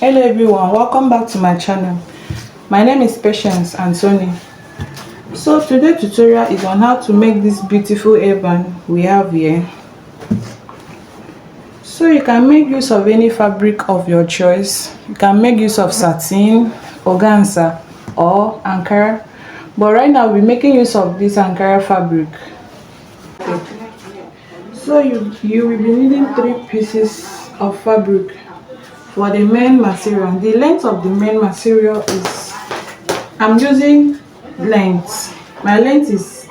Hello everyone, welcome back to my channel. My name is Patience Anthony. So today's tutorial is on how to make this beautiful hairband we have here. So you can make use of any fabric of your choice. You can make use of satin, organza or Ankara. But right now we're making use of this Ankara fabric. So you will be needing 3 pieces of fabric for the main material. The length of the main material is, I'm using length. My length is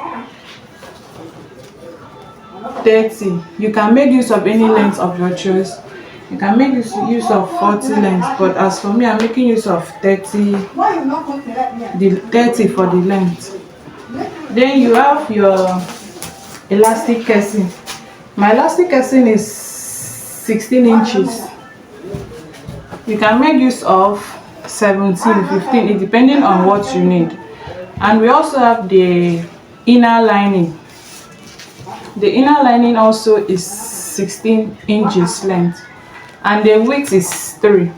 30. You can make use of any length of your choice. You can make use of 40 length, but as for me, I'm making use of 30. The 30 for the length. Then you have your elastic casing. My elastic casing is 16 inches. You can make use of 17, 15, it depending on what you need. And we also have the inner lining. The inner lining also is 16 inches length, and the width is 3.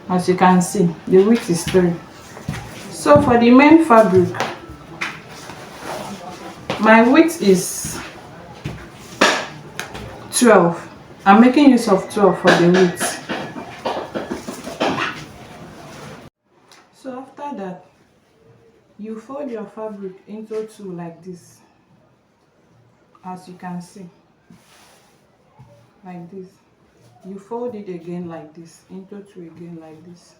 As you can see, the width is 3. So for the main fabric, my width is 12. I'm making use of 12 for the width. So after that, you fold your fabric into 2 like this. As you can see, like this. You fold it again like this, into 2 again like this.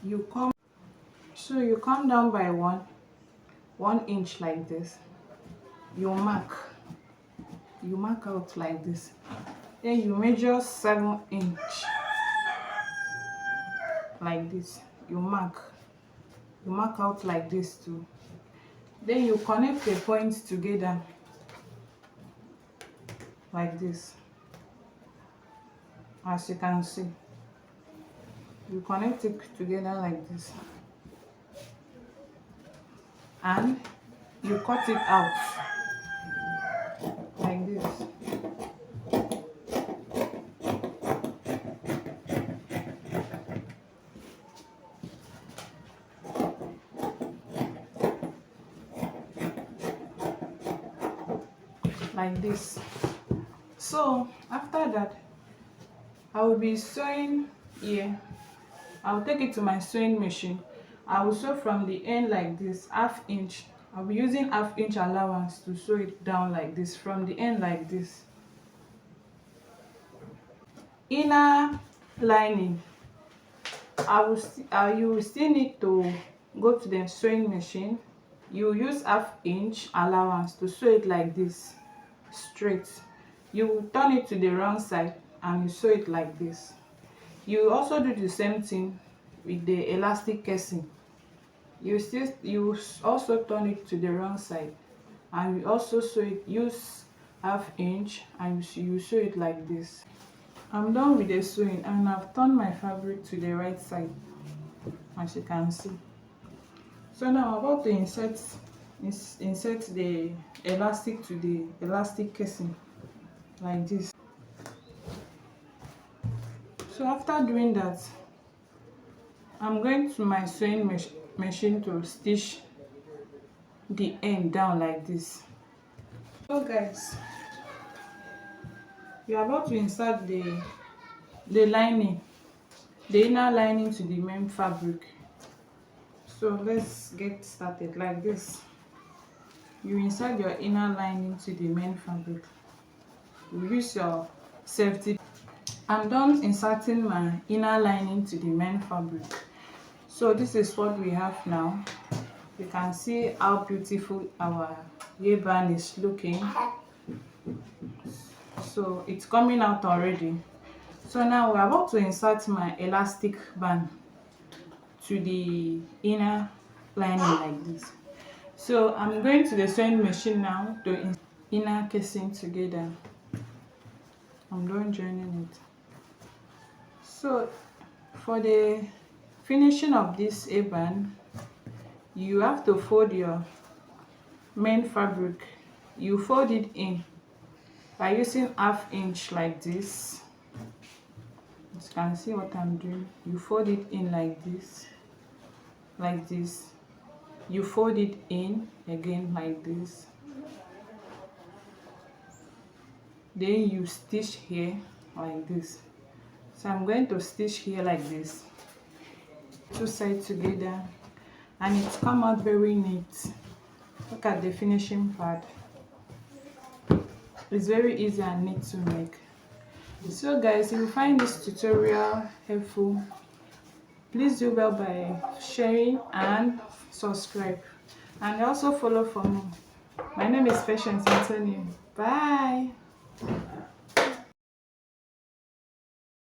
You come down by 1 inch like this. You mark out like this. Then you measure 7 inch like this. You mark out like this too. Then you connect the points together like this. As you can see, you connect it together like this, and you cut it out like this. Like this. So after that, I will be sewing here. I will take it to my sewing machine. I will sew from the end like this, 1/2 inch. I'll be using 1/2 inch allowance to sew it down like this, from the end like this. Inner lining, you will still need to go to the sewing machine. You use 1/2 inch allowance to sew it like this, straight. You will turn it to the wrong side and you sew it like this. You also do the same thing with the elastic casing. You also turn it to the wrong side and you also sew it, use 1/2 inch, and you sew it like this. I'm done with the sewing and I've turned my fabric to the right side, as you can see. So now I'm about to insert the elastic to the elastic casing like this. So after doing that, I'm going to my sewing machine to stitch the end down like this. So guys, we are about to insert the lining, the inner lining to the main fabric. So let's get started like this. You insert your inner lining to the main fabric. You use your safety. I'm done inserting my inner lining to the main fabric. So this is what we have now. You can see how beautiful our hairband is looking. So it's coming out already. So now we're about to insert my elastic band to the inner lining like this. So I'm going to the sewing machine now to insert inner casing together. I'm done joining it. So for the finishing of this hairband, you have to fold your main fabric. You fold it in by using 1/2 inch like this. As you can see what I'm doing, you fold it in like this, you fold it in again like this, then you stitch here like this. So I'm going to stitch here like this, two sides together, and it's come out very neat. Look at the finishing part. It's very easy and neat to make. So guys, if you find this tutorial helpful, please do well by sharing and subscribe, and also follow for more. My name is Patience Anthony. Bye.